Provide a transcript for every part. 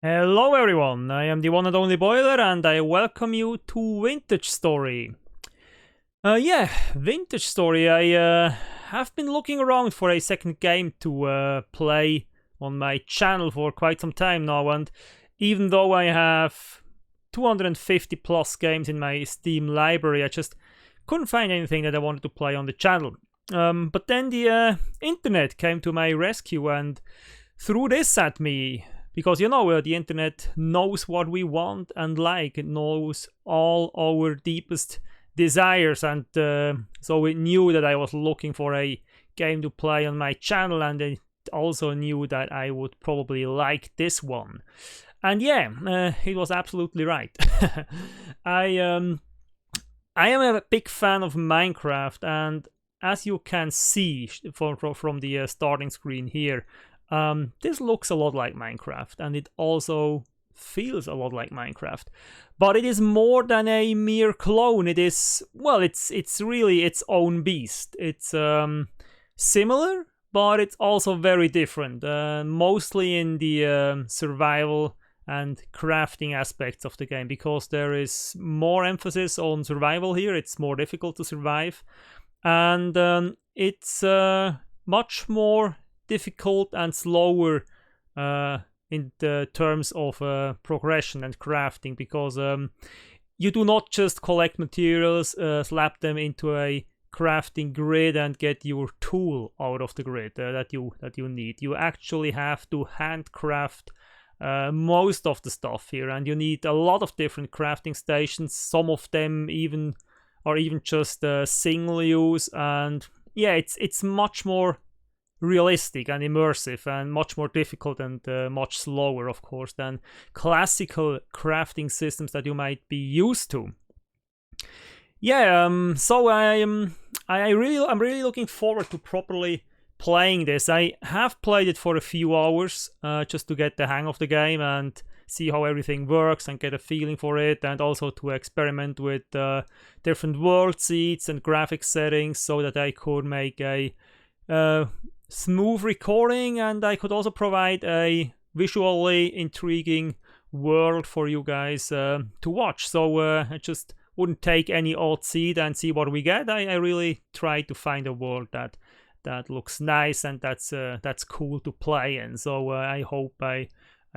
Hello everyone, I am the one and only Boiler and I welcome you to Vintage Story. Vintage Story. I have been looking around for a second game to play on my channel for quite some time now, and even though I have 250 plus games in my Steam library, I just couldn't find anything that I wanted to play on the channel. But then the internet came to my rescue and threw this at me. Because the internet knows what we want and like. It knows all our deepest desires, and so it knew that I was looking for a game to play on my channel, and it also knew that I would probably like this one. And it was absolutely right. I am a big fan of Minecraft, and as you can see from the starting screen here, this looks a lot like Minecraft, and it also feels a lot like Minecraft. But it is more than a mere clone. It is, well, it's really its own beast. It's similar, but it's also very different. Mostly in the survival and crafting aspects of the game, because there is more emphasis on survival here. It's more difficult to survive, and it's much more difficult and slower in the terms of progression and crafting, because you do not just collect materials, slap them into a crafting grid and get your tool out of the grid that you need. You actually have to handcraft most of the stuff here, and you need a lot of different crafting stations. Some of them even just single use, and it's much more realistic and immersive and much more difficult and much slower, of course, than classical crafting systems that you might be used to. So I'm really looking forward to properly playing this. I have played it for a few hours just to get the hang of the game and see how everything works and get a feeling for it, and also to experiment with different world seeds and graphics settings so that I could make a smooth recording, and I could also provide a visually intriguing world for you guys to watch. So I just wouldn't take any odd seed and see what we get. I really try to find a world that looks nice and that's cool to play in. So I hope I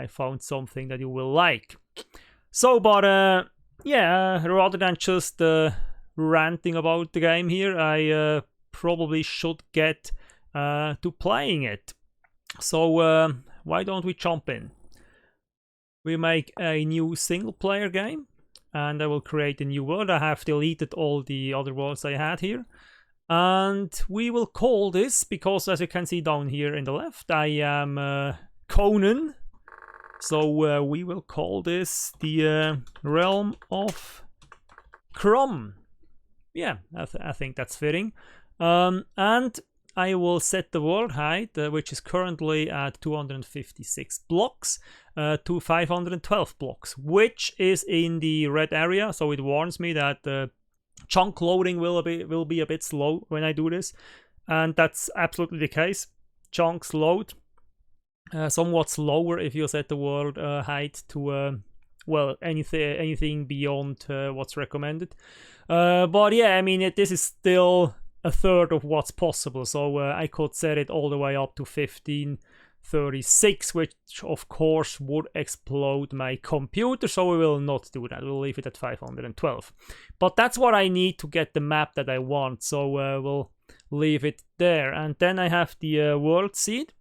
found something that you will like. So, but rather than just ranting about the game here, I probably should get to playing it. So why don't we jump in? We make a new single player game, and I will create a new world. I have deleted all the other worlds I had here, and we will call this, because as you can see down here in the left, I am Conan. So we will call this the Realm of Crom. Yeah, I think that's fitting. And I will set the world height, which is currently at 256 blocks, to 512 blocks, which is in the red area. So it warns me that chunk loading will be a bit slow when I do this, and that's absolutely the case. Chunks load somewhat slower if you set the world height to anything beyond what's recommended. But yeah, I mean, this is still a third of what's possible, so I could set it all the way up to 1536, which of course would explode my computer, so we will not do that. We'll leave it at 512. But that's what I need to get the map that I want, so we'll leave it there. And then I have the world seed.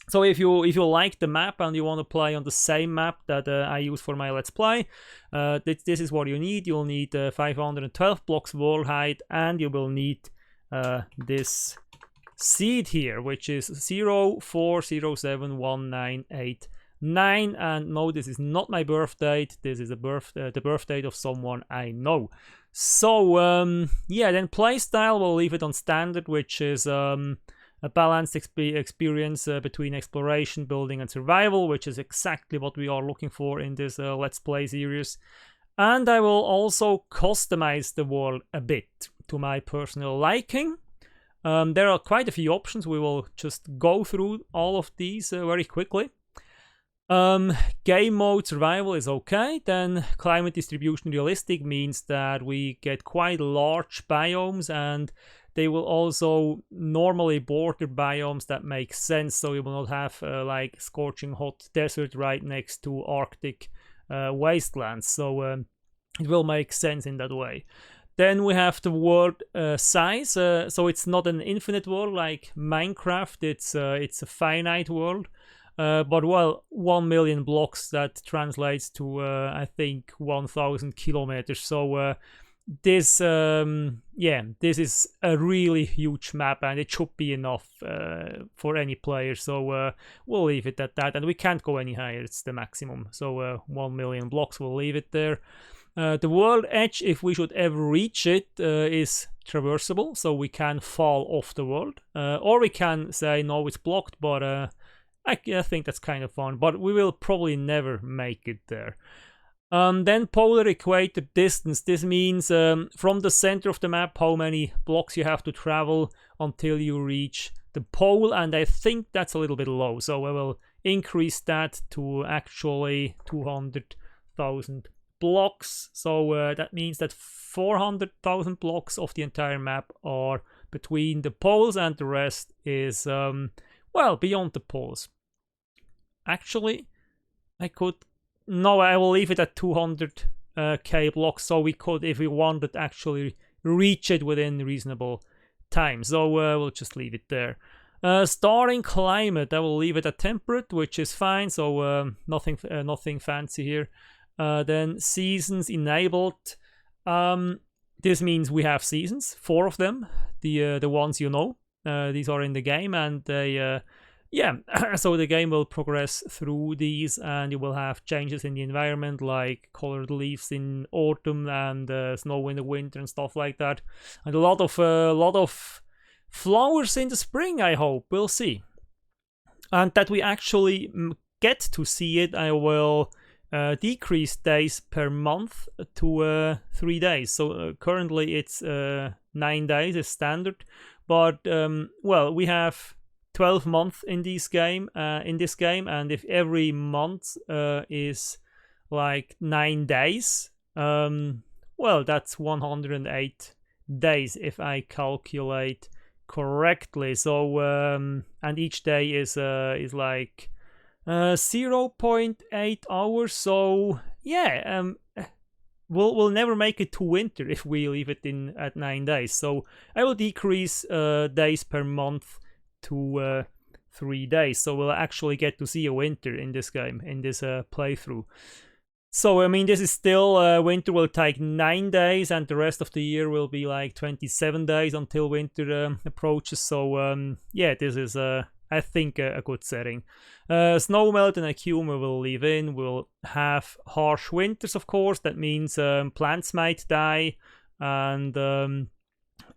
So if you like the map and you want to play on the same map that I use for my Let's Play, this is what you need. You'll need 512 blocks world height, and you will need this seed here, which is 04071989. And no, this is not my birth date. This is the birth date of someone I know. So then playstyle, we'll leave it on standard, which is a balanced experience between exploration, building, and survival, which is exactly what we are looking for in this Let's Play series. And I will also customize the world a bit to my personal liking. There are quite a few options. We will just go through all of these very quickly. Game mode survival is okay. Then climate distribution realistic means that we get quite large biomes, and they will also normally border biomes that make sense, so you will not have like scorching hot desert right next to Arctic wastelands. So it will make sense in that way. Then we have the world size. So it's not an infinite world like Minecraft. It's a finite world. But well, 1 million blocks, that translates to I think 1,000 kilometers. So this this is a really huge map, and it should be enough for any player. So we'll leave it at that, and we can't go any higher. It's the maximum. So 1 million blocks, we'll leave it there. The world edge, if we should ever reach it, is traversable, so we can fall off the world, or we can say no, it's blocked. But I think that's kind of fun, but we will probably never make it there. Then polar equator distance. This means from the center of the map how many blocks you have to travel until you reach the pole, and I think that's a little bit low, so I will increase that to actually 200,000 blocks. So that means that 400,000 blocks of the entire map are between the poles, and the rest is well, beyond the poles. Actually, I will leave it at 200k blocks, so we could, if we wanted, actually reach it within reasonable time. So we'll just leave it there. Starting climate, I will leave it at temperate, which is fine, so nothing fancy here. Then seasons enabled. This means we have seasons, 4 of them, the ones you know. These are in the game, and they so the game will progress through these, and you will have changes in the environment, like colored leaves in autumn and snow in the winter and stuff like that, and a lot of flowers in the spring, I hope. We'll see. And that we actually get to see it, I will decrease days per month to 3 days. So currently it's 9 days is standard, but well, we have 12 months in this game, and if every month is like 9 days, well, that's 108 days if I calculate correctly. So and each day is like 0.8 hours. So yeah, we'll never make it to winter if we leave it in at 9 days. So I will decrease days per month to 3 days, so we'll actually get to see a winter in this game, in this playthrough. So I mean, this is still winter will take 9 days, and the rest of the year will be like 27 days until winter approaches. So yeah, this is I think a good setting. Snow melt and Acume will leave in. We'll have harsh winters, of course. That means plants might die, and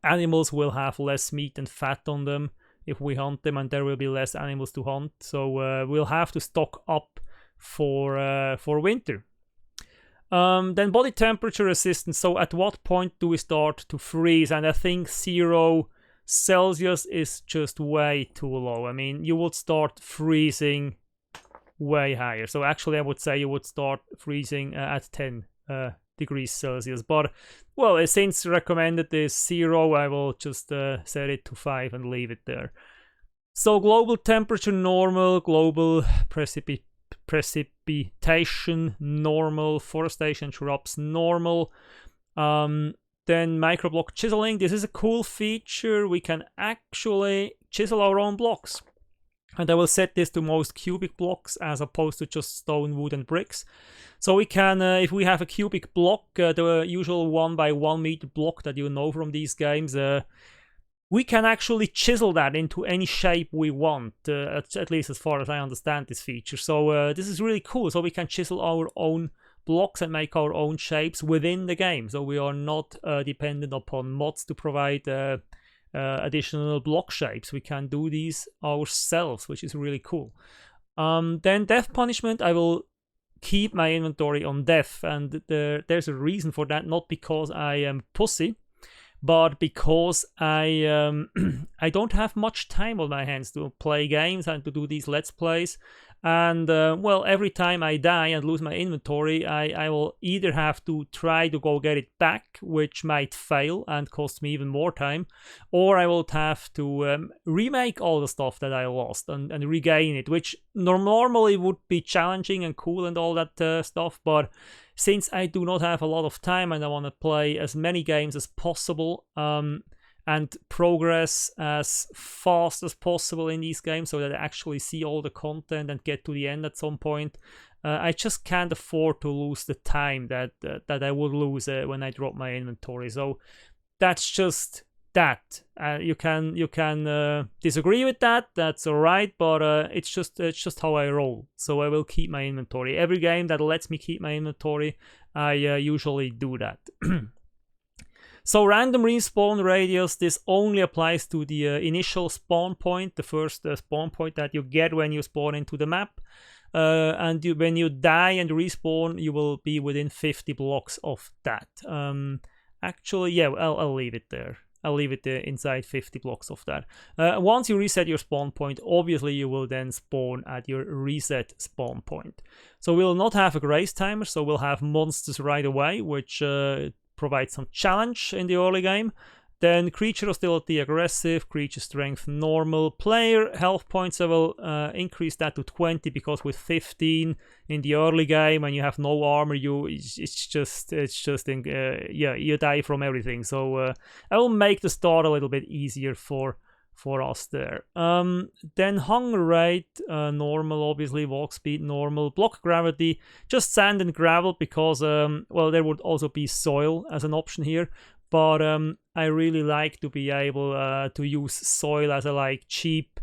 animals will have less meat and fat on them if we hunt them, and there will be less animals to hunt. So we'll have to stock up for winter. Then body temperature resistance. So at what point do we start to freeze? And I think 0 Celsius is just way too low. I mean, you would start freezing way higher. So actually, I would say you would start freezing at 10 degrees Celsius. But well, since recommended is 0, I will just set it to 5 and leave it there. So global temperature normal, global precipitation normal, forestation shrubs normal. Then microblock chiseling. This is a cool feature. We can actually chisel our own blocks, and I will set this to most cubic blocks as opposed to just stone, wood, and bricks. So we can, if we have a cubic block, the usual 1 by 1 meter block that you know from these games, we can actually chisel that into any shape we want, at least as far as I understand this feature. So this is really cool. So we can chisel our own blocks and make our own shapes within the game. So we are not dependent upon mods to provide additional block shapes. We can do these ourselves, which is really cool. Then death punishment, I will keep my inventory on death, and there's a reason for that, not because I am pussy, but because I I don't have much time on my hands to play games and to do these let's plays, and well, every time I die and lose my inventory, I will either have to try to go get it back, which might fail and cost me even more time, or I will have to remake all the stuff that I lost and regain it, which normally would be challenging and cool and all that stuff, but since I do not have a lot of time and I want to play as many games as possible, and progress as fast as possible in these games so that I actually see all the content and get to the end at some point, I just can't afford to lose the time that I would lose when I drop my inventory. So that's just that. You can disagree with that. That's all right, but it's just how I roll. So I will keep my inventory. Every game that lets me keep my inventory, I usually do that. So random respawn radius, this only applies to the initial spawn point, the first spawn point that you get when you spawn into the map. And when you die and respawn, you will be within 50 blocks of that. Actually, yeah, I'll leave it there. I'll leave it inside 50 blocks of that. Once you reset your spawn point, obviously you will then spawn at your reset spawn point. So we'll not have a grace timer, so we'll have monsters right away, which provide some challenge in the early game. Then creature hostility aggressive, creature strength normal, player health points I will increase that to 20, because with 15 in the early game and you have no armor, it's just yeah, you die from everything. So I will make the start a little bit easier for us there. Then hunger rate normal, obviously, walk speed normal, block gravity just sand and gravel, because well, there would also be soil as an option here, but I really like to be able to use soil as a cheap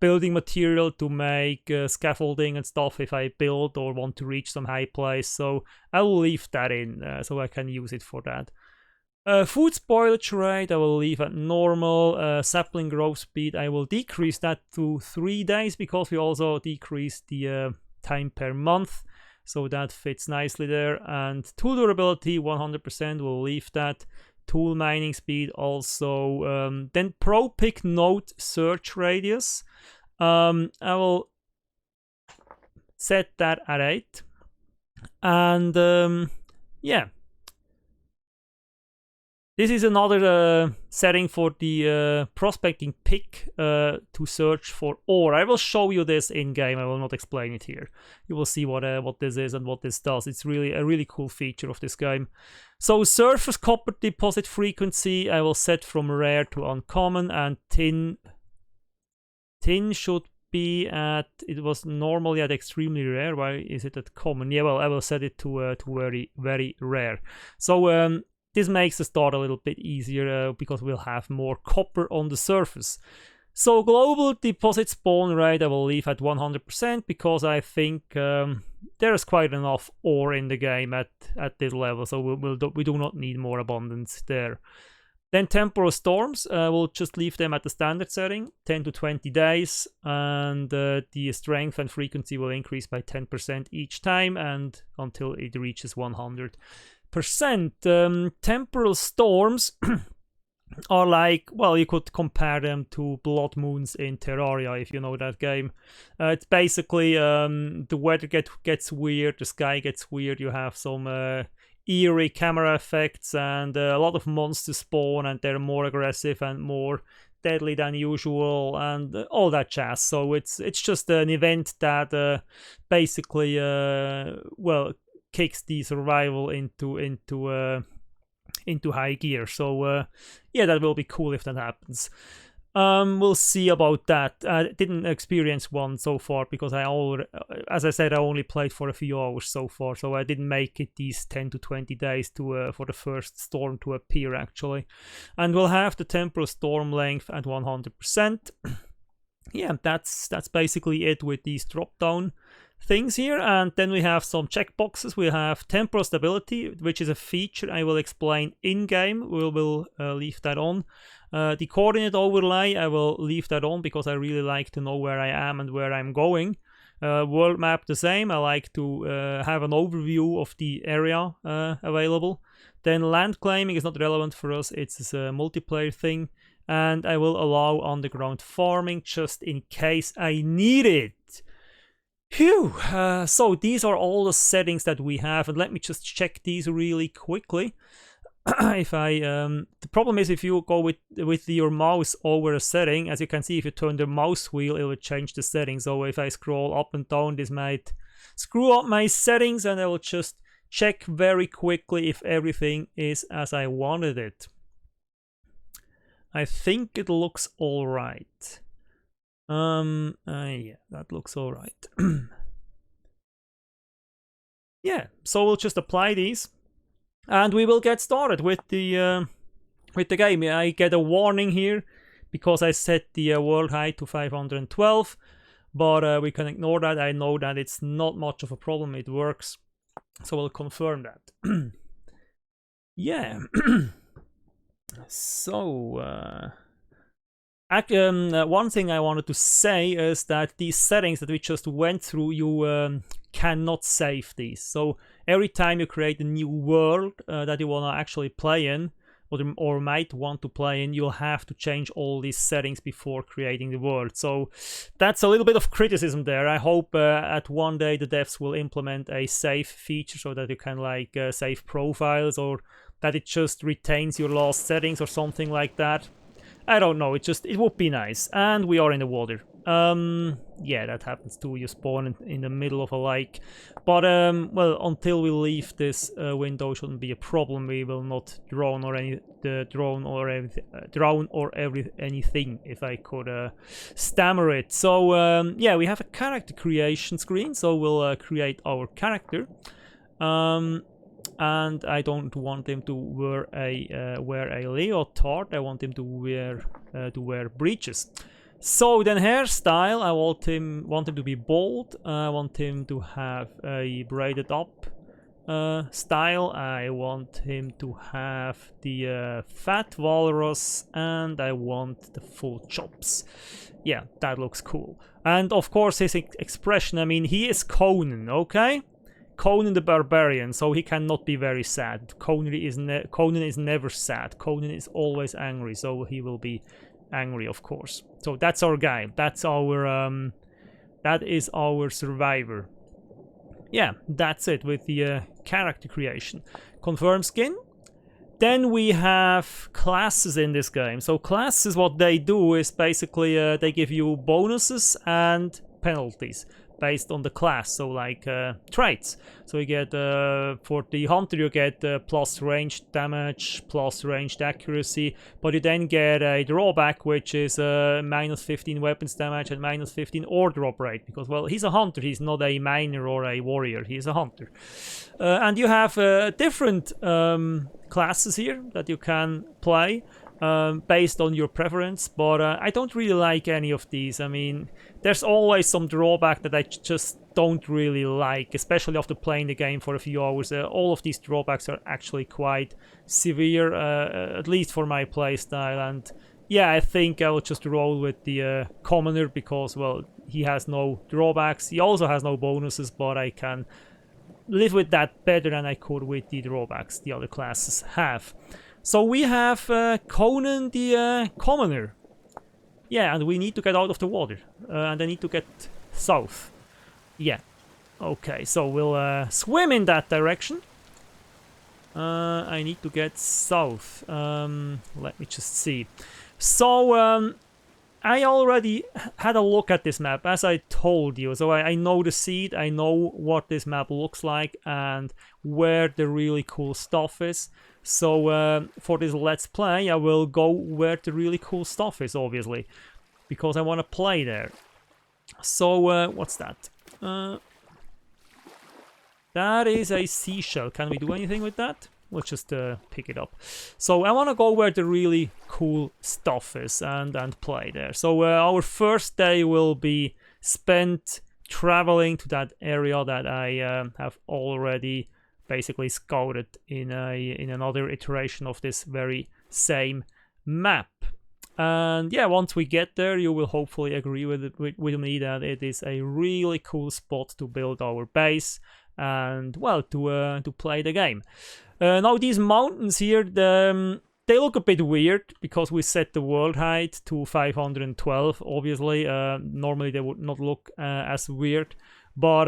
building material to make scaffolding and stuff if I build or want to reach some high place. So I will leave that in so I can use it for that. Food spoilage rate I will leave at normal. Sapling growth speed I will decrease that to 3 days, because we also decrease the time per month, so that fits nicely there. And tool durability 100%, we'll leave that. Tool mining speed also. Then pro pick node search radius, I will set that at 8. And yeah, this is another setting for the prospecting pick to search for ore. I will show you this in game. I will not explain it here. You will see what this is and what this does. It's really a really cool feature of this game. So surface copper deposit frequency I will set from rare to uncommon, and tin should be at, it was normally at extremely rare. Why is it at common? Yeah, well, I will set it to very, very rare. So this makes the start a little bit easier because we'll have more copper on the surface. So global deposit spawn rate I will leave at 100%, because I think there is quite enough ore in the game at this level, so we do not need more abundance there. Then temporal storms, we'll just leave them at the standard setting, 10 to 20 days, and the strength and frequency will increase by 10% each time and until it reaches 100%. Temporal storms are well, you could compare them to blood moons in Terraria, if you know that game. It's basically the weather gets weird, the sky gets weird, you have some eerie camera effects, and a lot of monsters spawn, and they're more aggressive and more deadly than usual, and all that jazz. So it's just an event that basically well, kicks the survival into high gear. So yeah, that will be cool if that happens. We'll see about that. I didn't experience one so far because as I said, I only played for a few hours so far, so I didn't make it these 10 to 20 days to for the first storm to appear actually. And we'll have the temporal storm length at 100%. Yeah, that's basically it with these drop down things here. And then we have some checkboxes. We have temporal stability, which is a feature I will explain in game. We'll leave that on. The coordinate overlay, I will leave that on because I really like to know where I am and where I'm going. World map the same. I like to have an overview of the area available. Then land claiming is not relevant for us, it's a multiplayer thing. And I will allow underground farming just in case I need it. Phew, so these are all the settings that we have, and let me just check these really quickly. If I the problem is if you go with your mouse over a setting, as you can see, if you turn the mouse wheel, it will change the settings. So if I scroll up and down, this might screw up my settings, and I will just check very quickly if everything is as I wanted it. I think it looks all right. Yeah, that looks all right. Yeah, so we'll just apply these, and we will get started with the game. I get a warning here because I set the world height to 512, but we can ignore that. I know that it's not much of a problem. It works, so we'll confirm that. Yeah. So. One thing I wanted to say is that these settings that we just went through, you cannot save these. So every time you create a new world that you want to actually play in, or might want to play in, you'll have to change all these settings before creating the world. So that's a little bit of criticism there. I hope at one day the devs will implement a save feature so that you can like save profiles, or that it just retains your last settings or something like that. I don't know, it would be nice. And we are in the water. Yeah, that happens too. You spawn in the middle of a lake. But, well, until we leave this window shouldn't be a problem. We will not drown or anything, if I could stammer it. So, yeah, we have a character creation screen. So we'll create our character. And I don't want him to wear a leotard. I want him to wear breeches. So then hairstyle, I want him to be bald. I want him to have a braided up style. I want him to have the fat walrus, and I want the full chops. Yeah, that looks cool. And of course his expression, I mean, he is Conan, okay? Conan the Barbarian, so he cannot be very sad. Conan is never sad. Conan is always angry, so he will be angry, of course. So that's our guy. That's our that is our survivor. Yeah, that's it with the character creation. Confirm skin. Then we have classes in this game. So classes, what they do is basically they give you bonuses and penalties based on the class, so like traits. So you get for the hunter you get plus ranged damage, plus ranged accuracy, but you then get a drawback, which is minus 15 weapons damage and minus 15 ore drop rate, because, well, he's a hunter, he's not a miner or a warrior, he's a hunter. And you have different classes here that you can play based on your preference, but I don't really like any of these. I mean, there's always some drawback that I just don't really like, especially after playing the game for a few hours. All of these drawbacks are actually quite severe, at least for my playstyle, and yeah, I think I will just roll with the commoner because, well, he has no drawbacks, he also has no bonuses, but I can live with that better than I could with the drawbacks the other classes have. So we have Conan the Commoner. Yeah, and we need to get out of the water. And I need to get south. Yeah. Okay, so we'll swim in that direction. I need to get south. Let me just see. So, I already had a look at this map, as I told you. So I know the seed, I know what this map looks like, and where the really cool stuff is. So for this Let's Play, I will go where the really cool stuff is, obviously, because I want to play there. So, what's that? That is a seashell. Can we do anything with that? We'll just pick it up. So I want to go where the really cool stuff is and play there. So our first day will be spent traveling to that area that I have already basically scouted in another iteration of this very same map. And yeah, once we get there, you will hopefully agree with me that it is a really cool spot to build our base. and well, to play the game. Now these mountains here, they look a bit weird because we set the world height to 512. Obviously, normally they would not look as weird, but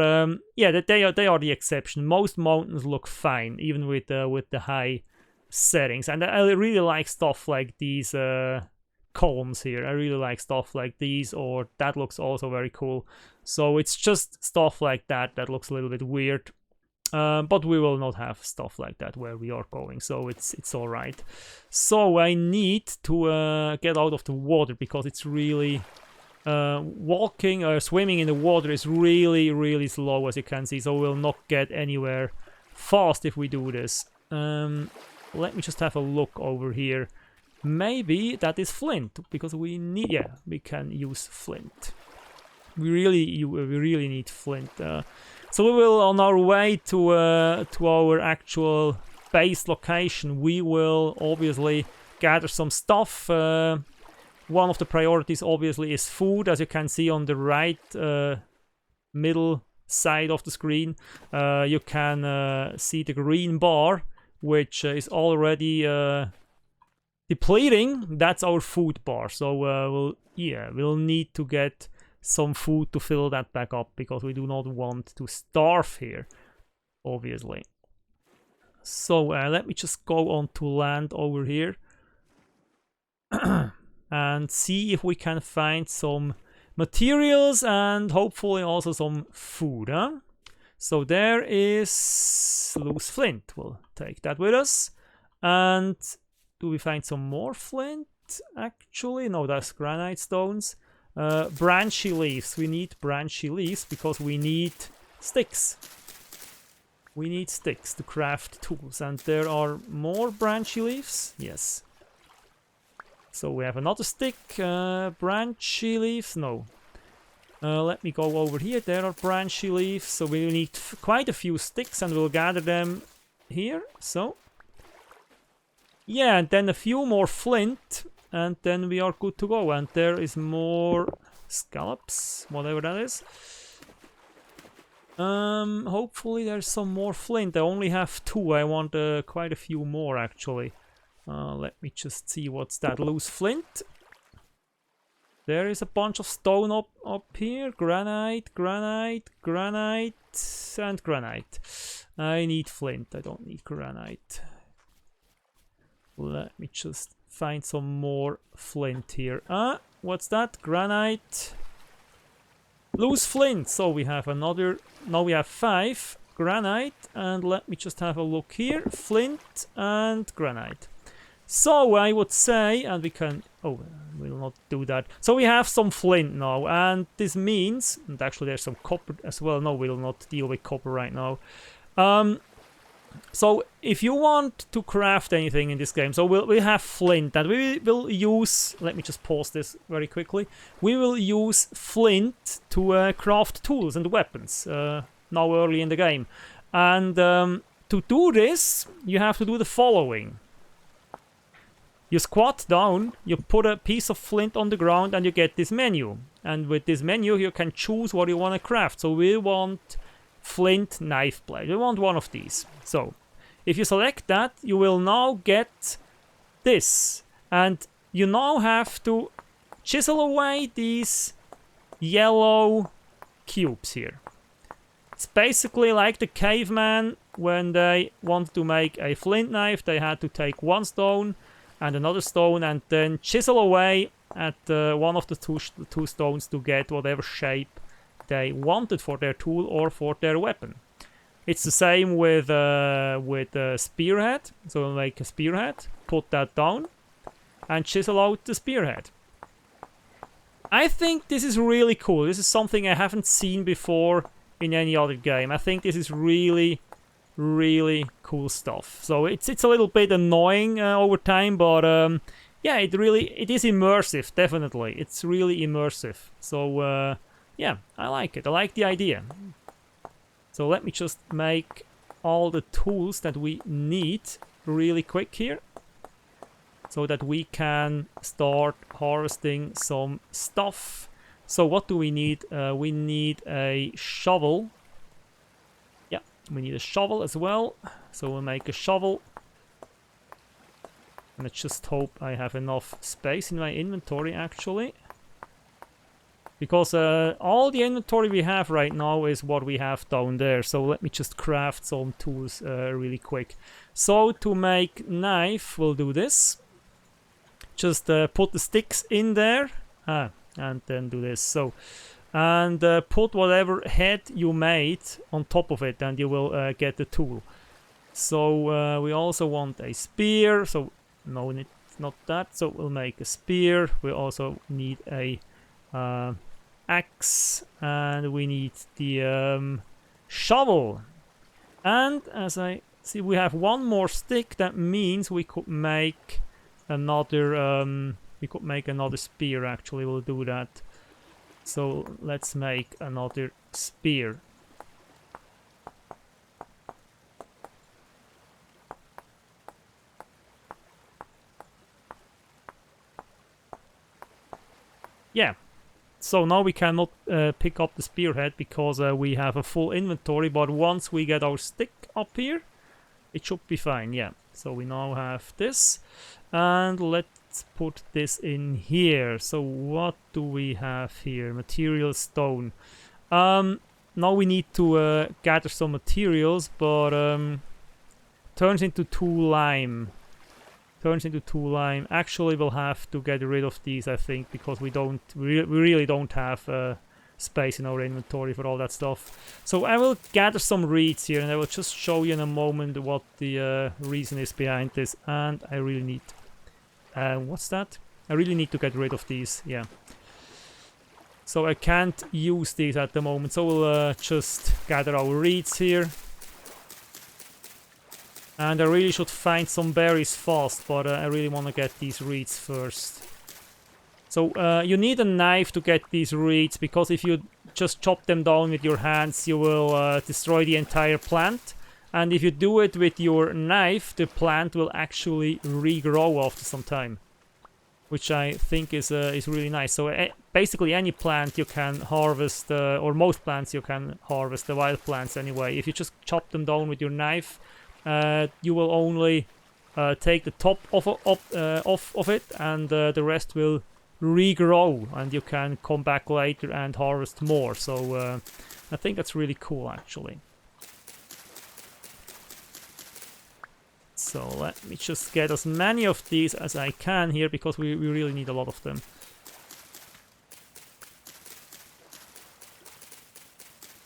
yeah, they are the exception. Most mountains look fine, even with the high settings, and I really like stuff like these columns here. I really like stuff like these, or that looks also very cool. So it's just stuff like that that looks a little bit weird. But we will not have stuff like that where we are going, so it's all right. So I need to get out of the water because it's really walking or swimming in the water is really slow, as you can see. So we'll not get anywhere fast if we do this. Let me just have a look over here. Maybe that is flint because we need. Yeah, we can use flint. We really need flint. So we will, on our way to our actual base location, we will obviously gather some stuff. One of the priorities obviously is food, as you can see on the right middle side of the screen. You can see the green bar, which is already depleting. That's our food bar. So we'll need to get some food to fill that back up because we do not want to starve here, obviously. So let me just go on to land over here and see if we can find some materials and hopefully also some food, huh? So there is loose flint. We'll take that with us. And do we find some more flint? Actually, no, that's granite stones. Branchy leaves. We need branchy leaves because we need sticks. We need sticks to craft tools, and there are more branchy leaves. Yes. So we have another stick. Branchy leaves. No. Let me go over here. There are branchy leaves. So we need quite a few sticks, and we'll gather them here. So yeah, and then a few more flint. And then we are good to go. And there is more scallops, whatever that is. Hopefully there's some more flint. I only have 2. I want quite a few more, actually. Let me just see what's that. Loose flint. There is a bunch of stone up here. Granite, granite, granite, and granite. I need flint. I don't need granite. Let me just find some more flint here. What's that? Granite. Loose flint. So we have another. Now we have 5 granite. And let me just have a look here. Flint and granite. So I would say, and we can. Oh, we'll not do that. So we have some flint now. And this means. And actually, there's some copper as well. No, we'll not deal with copper right now. So if you want to craft anything in this game, so we have flint, and we will use, let me just pause this very quickly, we will use flint to craft tools and weapons now early in the game. And to do this, you have to do the following. You squat down, you put a piece of flint on the ground, and you get this menu. And with this menu, you can choose what you want to craft. So we want flint knife blade. We want one of these. So if you select that, you will now get this, and you now have to chisel away these yellow cubes here. It's basically like the caveman when they wanted to make a flint knife. They had to take one stone and another stone and then chisel away at one of the two stones to get whatever shape they wanted for their tool or for their weapon. It's the same with a spearhead. So we'll make a spearhead, put that down, and chisel out the spearhead. I think this is really cool. This is something I haven't seen before in any other game. I think this is really, really cool stuff. So it's a little bit annoying over time, but yeah, it is immersive. Definitely, it's really immersive. So yeah, I like it. I like the idea. So let me just make all the tools that we need really quick here, so that we can start harvesting some stuff. So what do we need? We need a shovel. Yeah, We need a shovel as well, so we'll make a shovel. And let's just hope I have enough space in my inventory, actually. Because all the inventory we have right now is what we have down there. So let me just craft some tools really quick. So to make knife, we'll do this. Just put the sticks in there. And then do this. So, and put whatever head you made on top of it, and you will get the tool. So we also want a spear. So no, it's not that. So we'll make a spear. We also need a axe, and we need the shovel. And as I see, we have one more stick. That means we could make another. We could make another spear. Actually, we'll do that. So let's make another spear. Yeah. So now we cannot pick up the spearhead because we have a full inventory, but once we get our stick up here, it should be fine, yeah. So we now have this, and let's put this in here. So what do we have here? Material stone. Now we need to gather some materials, but turns into 2 lime. Actually, we'll have to get rid of these, I think, because we really don't have space in our inventory for all that stuff. So I will gather some reeds here, and I will just show you in a moment what the reason is behind this. And I really need... what's that? I really need to get rid of these, yeah. So I can't use these at the moment, so we'll just gather our reeds here. And I really should find some berries fast, but I really want to get these reeds first. So you need a knife to get these reeds, because if you just chop them down with your hands, you will destroy the entire plant. And if you do it with your knife, the plant will actually regrow after some time, which I think is really nice. So basically any plant you can harvest, or most plants you can harvest, the wild plants anyway. If you just chop them down with your knife, you will only take the top off of it, and the rest will regrow, and you can come back later and harvest more. So I think that's really cool, actually. So let me just get as many of these as I can here, because we really need a lot of them.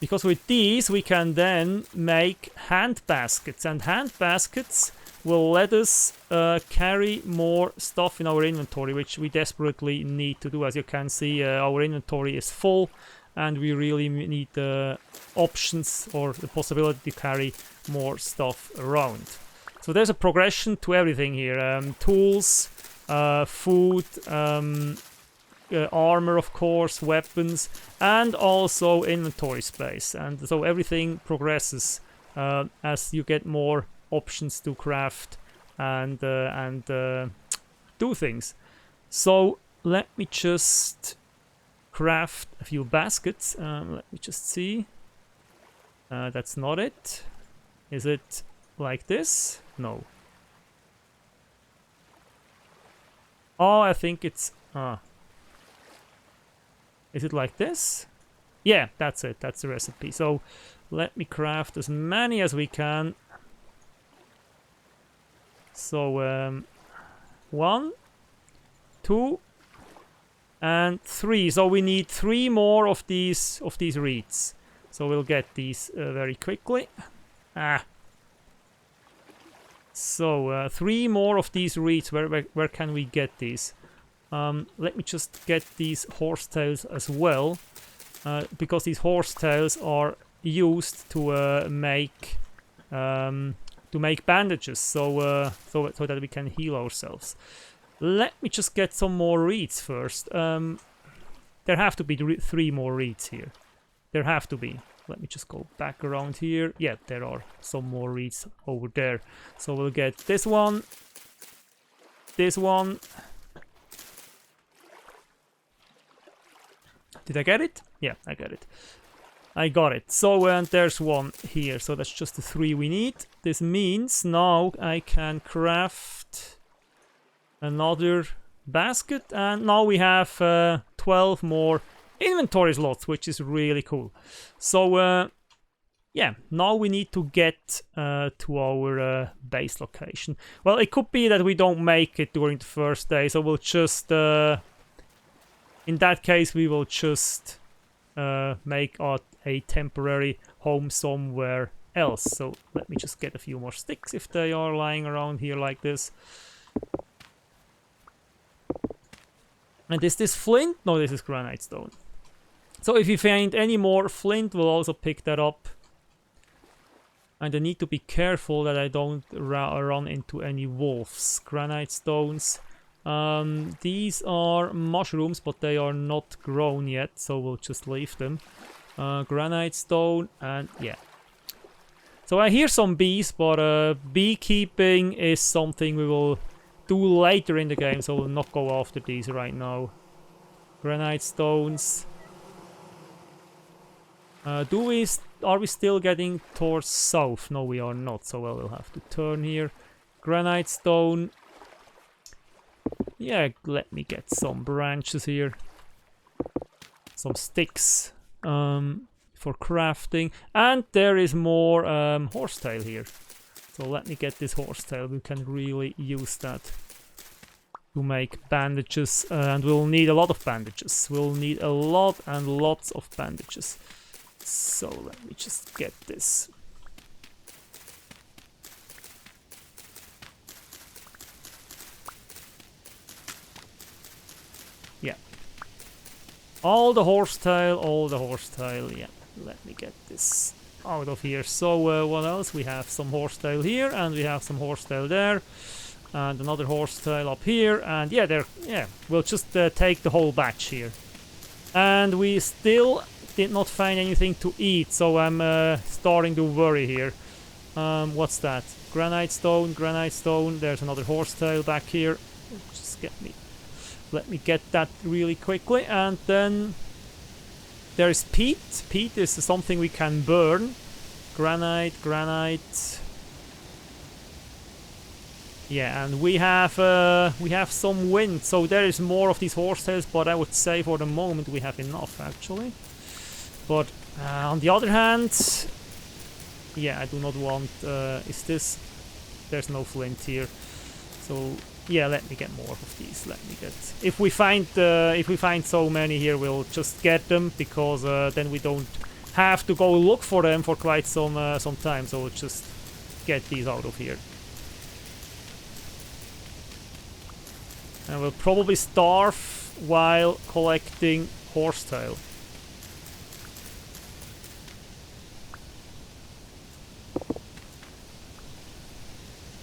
Because with these we can then make hand baskets, and hand baskets will let us carry more stuff in our inventory, which we desperately need to do. As you can see, our inventory is full, and we really need options or the possibility to carry more stuff around. So there's a progression to everything here. Tools, food, armor, of course, weapons, and also inventory space. And so everything progresses as you get more options to craft and do things. So let me just craft a few baskets. Let me just see. That's not it. Is it like this? No. Oh, I think it's... Is it like this? Yeah, that's it. That's the recipe. So let me craft as many as we can. So 1, 2, and 3. So we need 3 more of these reeds. So we'll get these very quickly. So 3 more of these reeds. Where can we get these? Let me just get these horsetails as well, because these horsetails are used to make bandages, so that we can heal ourselves. Let me just get some more reeds first. There have to be 3 more reeds here. There have to be. Let me just go back around here. Yeah, there are some more reeds over there. So we'll get this one, this one. Did I get it? Yeah, I got it. I got it. So, and there's one here. So that's just the 3 we need. This means now I can craft another basket. And now we have 12 more inventory slots, which is really cool. So, yeah, now we need to get to our base location. Well, it could be that we don't make it during the first day, so we'll just... in that case, we will just make a temporary home somewhere else. So let me just get a few more sticks if they are lying around here like this. And is this flint? No, this is granite stone. So if you find any more flint, we'll also pick that up. And I need to be careful that I don't run into any wolves. Granite stones. These are mushrooms, but they are not grown yet, so we'll just leave them. Granite stone, and yeah. So I hear some bees, but beekeeping is something we will do later in the game, so we'll not go after these right now. Granite stones. Are we still getting towards south? No, we are not, so well, we'll have to turn here. Granite stone. Yeah, let me get some branches here. Some sticks for crafting. And there is more horsetail here. So let me get this horsetail. We can really use that to make bandages. And we'll need a lot of bandages. We'll need a lot and lots of bandages. So let me just get this. Yeah. All the horsetail, yeah. Let me get this out of here. So what else? We have some horsetail here, and we have some horsetail there. And another horsetail up here, and yeah, we'll just take the whole batch here. And we still did not find anything to eat, so I'm starting to worry here. What's that? Granite stone, there's another horsetail back here. Just let me get that really quickly, and then there is peat. Peat is something we can burn. Granite. Yeah, and we have some wind, so there is more of these horsetails, but I would say for the moment we have enough actually. But on the other hand, yeah, I do not want. Is this? There's no flint here, so yeah, let me get more of these. Let me get. If we find so many here, we'll just get them, because then we don't have to go look for them for quite some time. So we'll just get these out of here. And we'll probably starve while collecting horsetail.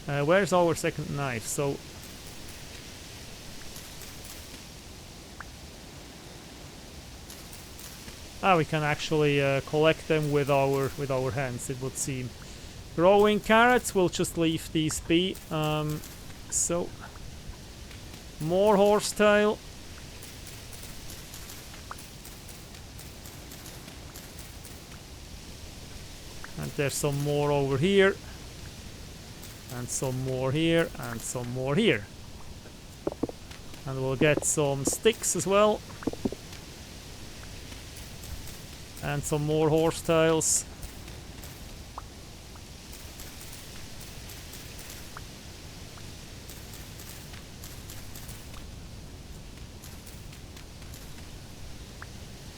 Where's our second knife? So we can actually collect them with our hands, it would seem. Growing carrots, we'll just leave these be. So more horsetail. And there's some more over here. And some more here, and some more here. And we'll get some sticks as well. And some more horsetails.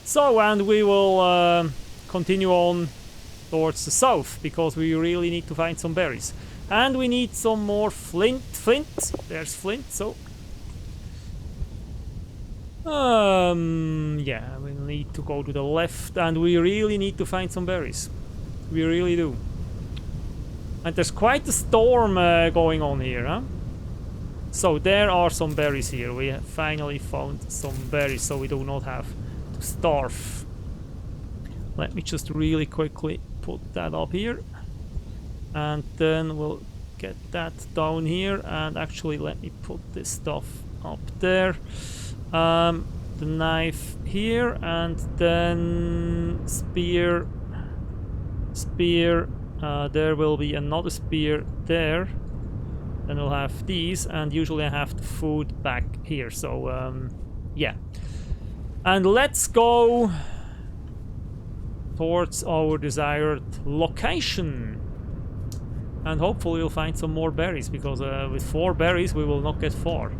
So, and we will continue on towards the south, because we really need to find some berries. And we need some more flint. There's flint, so... yeah, we need to go to the left, and we really need to find some berries. We really do. And there's quite a storm going on here, huh? So there are some berries here. We have finally found some berries, so we do not have to starve. Let me just really quickly put that up here. And then we'll get that down here, and actually let me put this stuff up there. The knife here, and then spear spear. There will be another spear there. Then we'll have these, and usually I have the food back here. So yeah. And let's go towards our desired location. And hopefully we'll find some more berries, because with 4 berries we will not get far.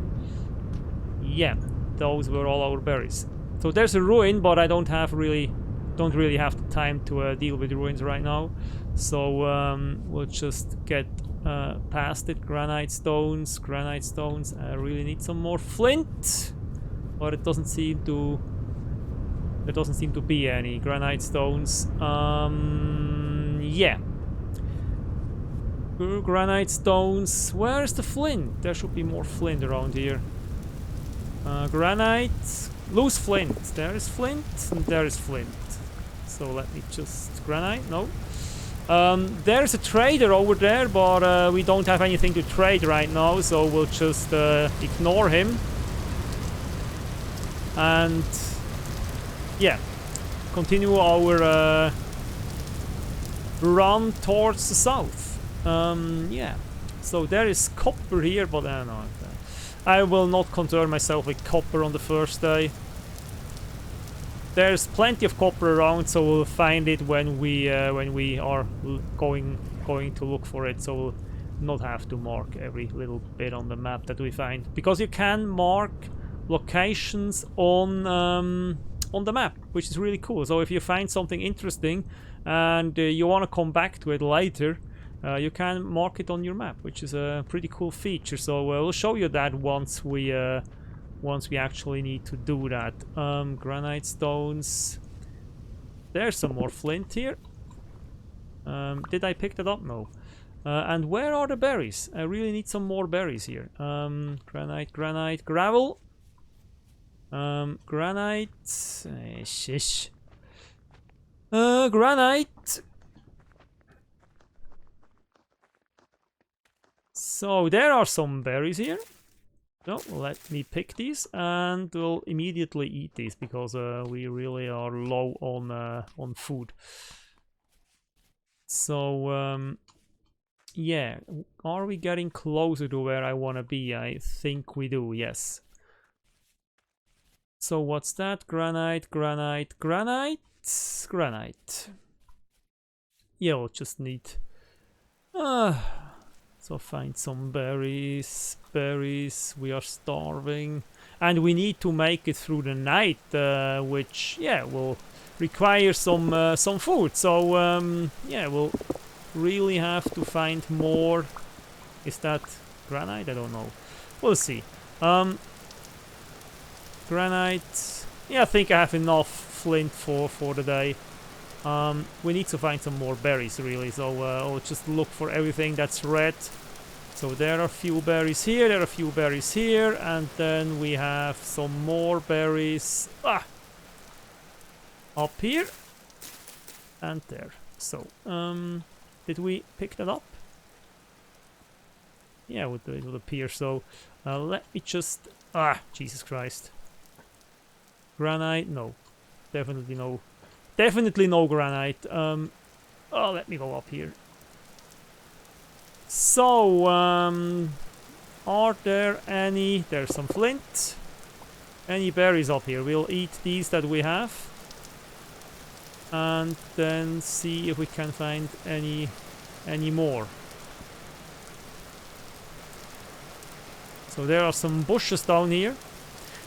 Yeah, those were all our berries. So there's a ruin, but I don't really have the time to deal with ruins right now. So we'll just get past it. Granite stones. I really need some more flint, but it doesn't seem to. There doesn't seem to be any granite stones. Yeah. Granite stones. Where's the flint? There should be more flint around here. Granite. Loose flint. There is flint, and there is flint. So let me just... Granite? No. There's a trader over there, but we don't have anything to trade right now, so we'll just ignore him. And... yeah. Continue our run towards the south. Yeah. So there is copper here, but no. I will not concern myself with copper on the first day. There's plenty of copper around, so we'll find it when we are going to look for it. So we'll not have to mark every little bit on the map that we find, because you can mark locations on the map, which is really cool. So if you find something interesting and you want to come back to it later, you can mark it on your map, which is a pretty cool feature. So we'll show you that once we actually need to do that. Granite stones. There's some more flint here. Did I pick that up? No. And where are the berries? I really need some more berries here. Granite, gravel. Granite. Shish. Granite. So there are some berries here. So let me pick these, and we'll immediately eat these, because we really are low on food. So yeah, are we getting closer to where I want to be? I think we do, yes. So what's that? Granite. Yeah, we'll just need... so find some berries. We are starving, and we need to make it through the night, which, yeah, will require some food. So yeah, we'll really have to find more. Is that granite? I don't know. We'll see. Granite. Yeah, I think I have enough flint for the day. We need to find some more berries, really, so I'll just look for everything that's red. So there are a few berries here, there are a few berries here, and then we have some more berries up here and there. So, did we pick that up? Yeah, it would appear so. Let me just... Jesus Christ. Granite? No. Definitely no. Definitely no granite. Let me go up here. So, are there any... There's some flint. Any berries up here? We'll eat these that we have. And then see if we can find any more. So there are some bushes down here.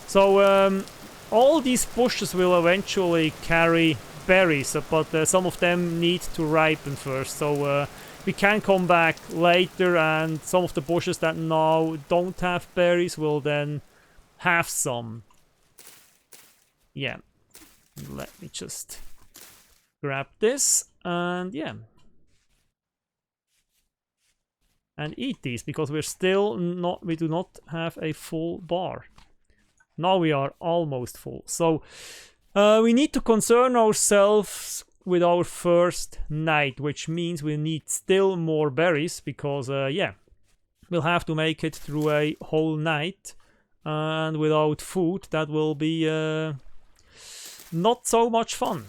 So, all these bushes will eventually carry berries, but some of them need to ripen first, so we can come back later, and some of the bushes that now don't have berries will then have some. Yeah, let me just grab this, and yeah, and eat these, because we do not have a full bar. Now we are almost full, so we need to concern ourselves with our first night, which means we need still more berries, because yeah, we'll have to make it through a whole night, and without food that will be not so much fun.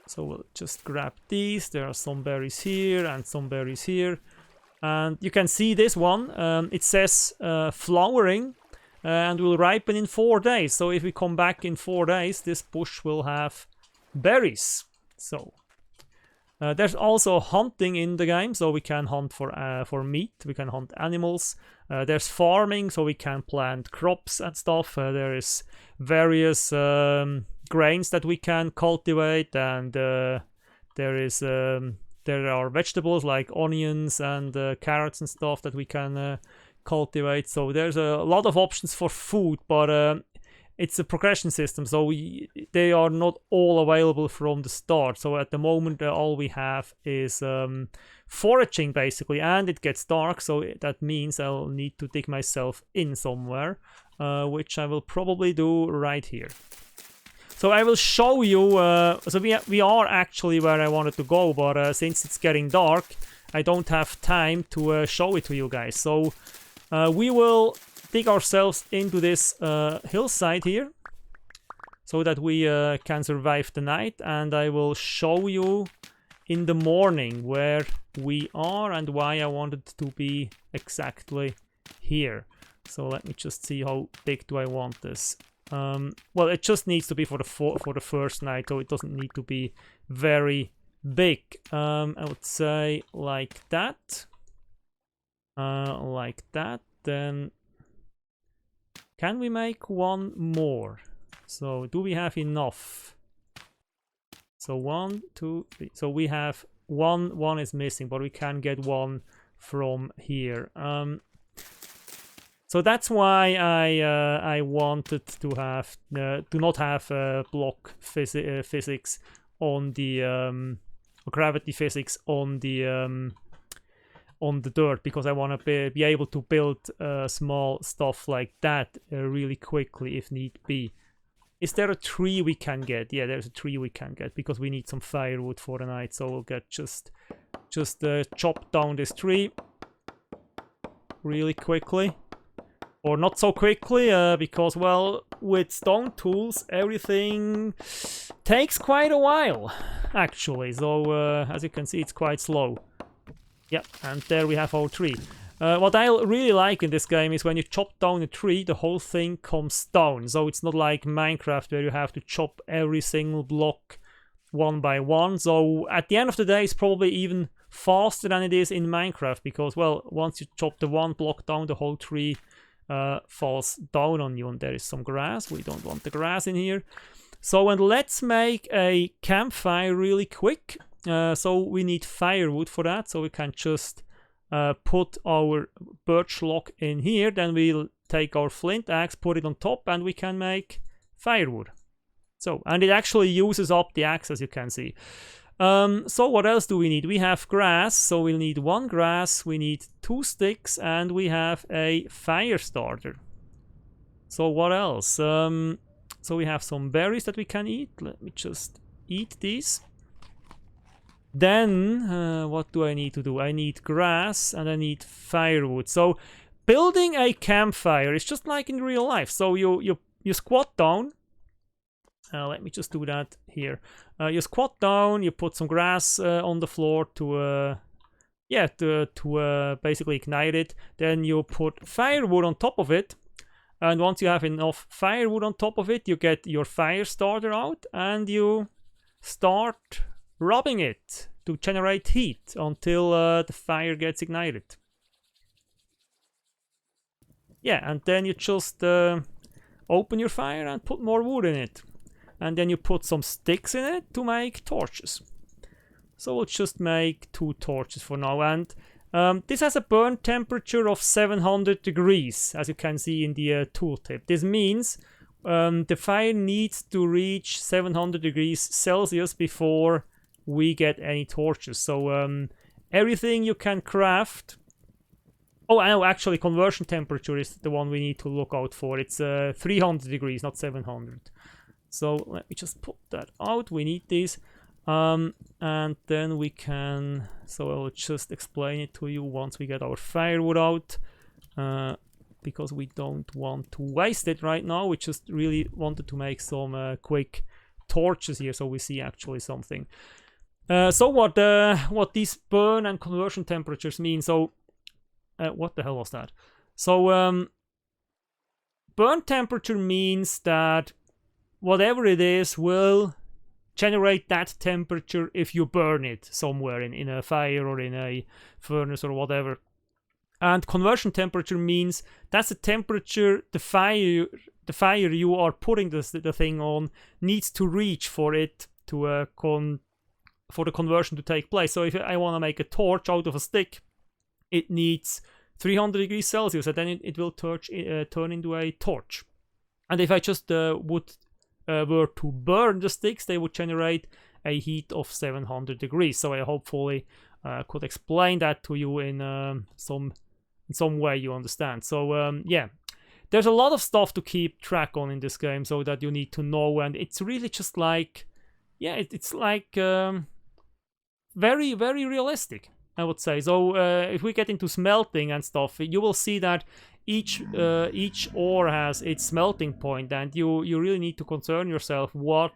So we'll just grab these. There are some berries here and some berries here. And you can see this one. It says flowering and will ripen in 4 days. So if we come back in 4 days, this bush will have berries. So there's also hunting in the game, so we can hunt for meat. We can hunt animals. There's farming, so we can plant crops and stuff. There is various grains that we can cultivate, and there are vegetables like onions and carrots and stuff that we can cultivate. So there's a lot of options for food, but it's a progression system, so they are not all available from the start. So at the moment, all we have is foraging basically, and it gets dark, so that means I'll need to dig myself in somewhere, which I will probably do right here. So I will show you, so we are actually where I wanted to go, but since it's getting dark, I don't have time to show it to you guys. So we will dig ourselves into this hillside here, so that we can survive the night, and I will show you in the morning where we are and why I wanted to be exactly here. So let me just see how big do I want this. Well, it just needs to be for the first night, so it doesn't need to be very big. I would say like that. Like that. Then can we make one more? So do we have enough? So 1, 2, 3. So we have one is missing, but we can get one from here. So that's why I wanted to have to not have block physics on the gravity physics on the dirt, because I want to be able to build small stuff like that really quickly if need be. Is there a tree we can get? Yeah, there's a tree we can get, because we need some firewood for the night. So we'll get just chop down this tree really quickly, or not so quickly, because, well, with stone tools everything takes quite a while actually. So as you can see, it's quite slow. Yeah, and there we have our tree. What I really like in this game is when you chop down a tree, the whole thing comes down. So it's not like Minecraft where you have to chop every single block one by one. So at the end of the day, it's probably even faster than it is in Minecraft, because, well, once you chop the one block down, the whole tree falls down on you. And there is some grass. We don't want the grass in here. So, and let's make a campfire really quick. So we need firewood for that, so we can just put our birch log in here, then we'll take our flint axe, put it on top, and we can make firewood. So, and it actually uses up the axe, as you can see. So what else do we need? We have grass, so we'll need 1 grass, we need 2 sticks, and we have a fire starter. So what else? So we have some berries that we can eat. Let me just eat these. Then, what do I need to do? I need grass and I need firewood. So, building a campfire is just like in real life. So you squat down. Let me just do that here. You squat down. You put some grass on the floor to basically ignite it. Then you put firewood on top of it. And once you have enough firewood on top of it, you get your fire starter out and you start rubbing it to generate heat until the fire gets ignited. Yeah, and then you just open your fire and put more wood in it. And then you put some sticks in it to make torches. So we'll just make 2 torches for now. And this has a burn temperature of 700 degrees, as you can see in the tooltip. This means the fire needs to reach 700 degrees Celsius before we get any torches. So everything you can craft. Oh, I know, actually conversion temperature is the one we need to look out for. It's 300 degrees, not 700. So let me just put that out. We need these. And then we can, so I'll just explain it to you once we get our firewood out, because we don't want to waste it right now. We just really wanted to make some quick torches here, so we see actually something. So what these burn and conversion temperatures mean. So what the hell was that? So burn temperature means that whatever it is will generate that temperature if you burn it somewhere in a fire or in a furnace or whatever. And conversion temperature means that's the temperature the fire you are putting the thing on needs to reach for it to for the conversion to take place. So if I want to make a torch out of a stick, it needs 300 degrees Celsius, and then it will turn into a torch. And if I just were to burn the sticks, they would generate a heat of 700 degrees. So I hopefully could explain that to you in some way you understand. So yeah, there's a lot of stuff to keep track on in this game, so that you need to know, and it's really just like, yeah, it's like very, very realistic, I would say. So if we get into smelting and stuff, you will see that each ore has its smelting point, and you really need to concern yourself what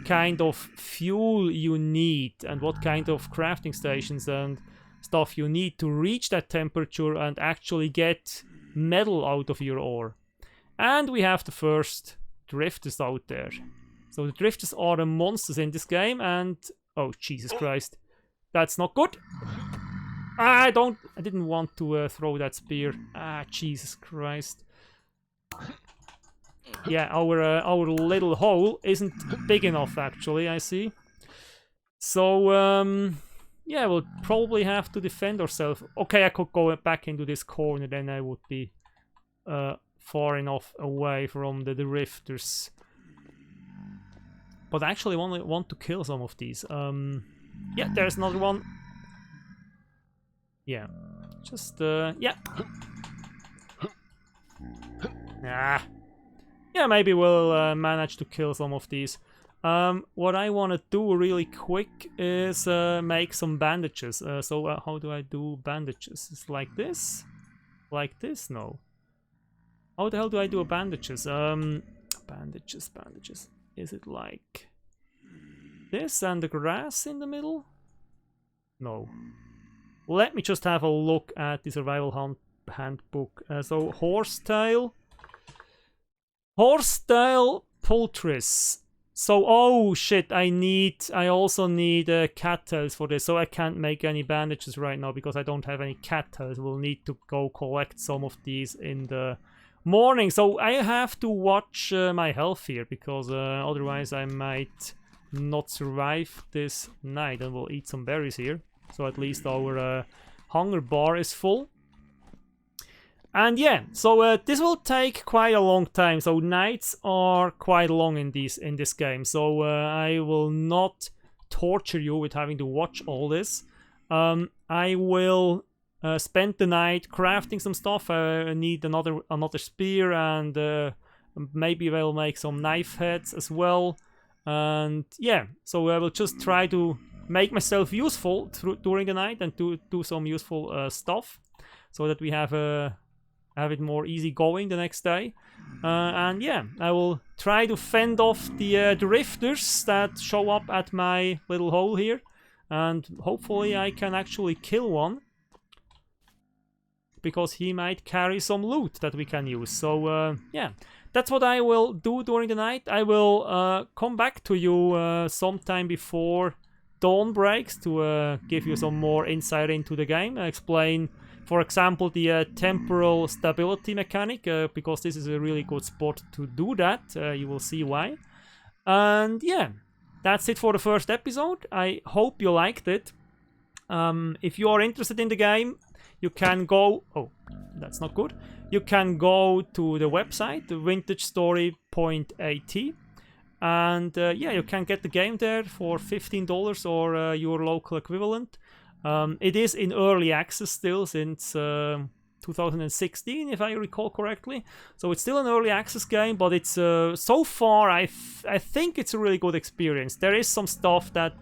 kind of fuel you need and what kind of crafting stations and stuff you need to reach that temperature and actually get metal out of your ore. And we have the first drifters out there. So the drifters are the monsters in this game, and oh Jesus Christ, that's not good. I didn't want to throw that spear. Ah, Jesus Christ. Yeah, our little hole isn't big enough, actually, I see. So yeah, we'll probably have to defend ourselves. Okay, I could go back into this corner, then I would be far enough away from the drifters. But I actually want to kill some of these. Yeah, there's another one. Yeah, just yeah. Ah. Yeah, maybe we'll manage to kill some of these. What I want to do really quick is make some bandages. So how do I do bandages? It's like this? Like this? No. How the hell do I do bandages? Bandages. Is it like this and the grass in the middle? No. Let me just have a look at the survival handbook. So horsetail poultice. So, oh shit, I also need cattails for this, so I can't make any bandages right now because I don't have any cattails. We'll need to go collect some of these in the morning. So I have to watch my health here, because otherwise I might not survive this night. And we'll eat some berries here, so at least our hunger bar is full. And yeah, so this will take quite a long time. So nights are quite long in this game. So I will not torture you with having to watch all this. I will spend the night crafting some stuff. I need another spear, and maybe we'll make some knife heads as well. And yeah, so I will just try to make myself useful during the night and do some useful stuff, so that we have it more easy going the next day. And yeah, I will try to fend off the drifters that show up at my little hole here, and hopefully I can actually kill one, because he might carry some loot that we can use. So yeah, that's what I will do during the night. I will come back to you sometime before dawn breaks to give you some more insight into the game, explain, for example, the temporal stability mechanic, because this is a really good spot to do that. You will see why. And yeah, that's it for the first episode. I hope you liked it. If you are interested in the game, you can go... Oh, that's not good. You can go to the website, vintagestory.at. And yeah, you can get the game there for $15 or your local equivalent. It is in early access still since 2016, if I recall correctly. So it's still an early access game, but it's so far I think it's a really good experience. There is some stuff that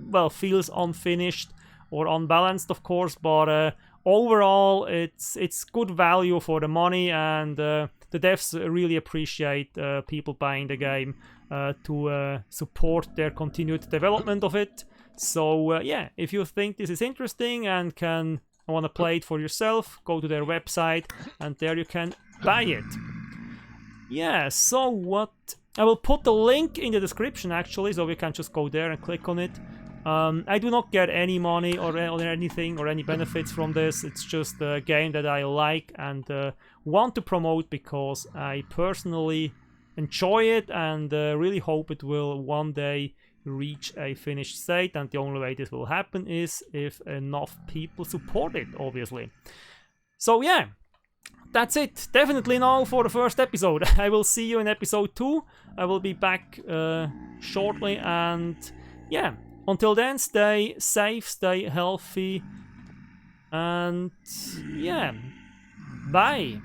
well, feels unfinished or unbalanced, of course, but overall it's good value for the money, and the devs really appreciate people buying the game to support their continued development of it. So yeah, if you think this is interesting and want to play it for yourself, go to their website and there you can buy it. Yeah, so what... I will put the link in the description actually, so we can just go there and click on it. I do not get any money or anything or any benefits from this. It's just a game that I like and want to promote because I personally enjoy it and really hope it will one day reach a finished state, and the only way this will happen is if enough people support it, obviously. So yeah, that's it. Definitely now for the first episode. I will see you in episode 2. I will be back shortly, and yeah, until then, stay safe, stay healthy, and yeah, bye.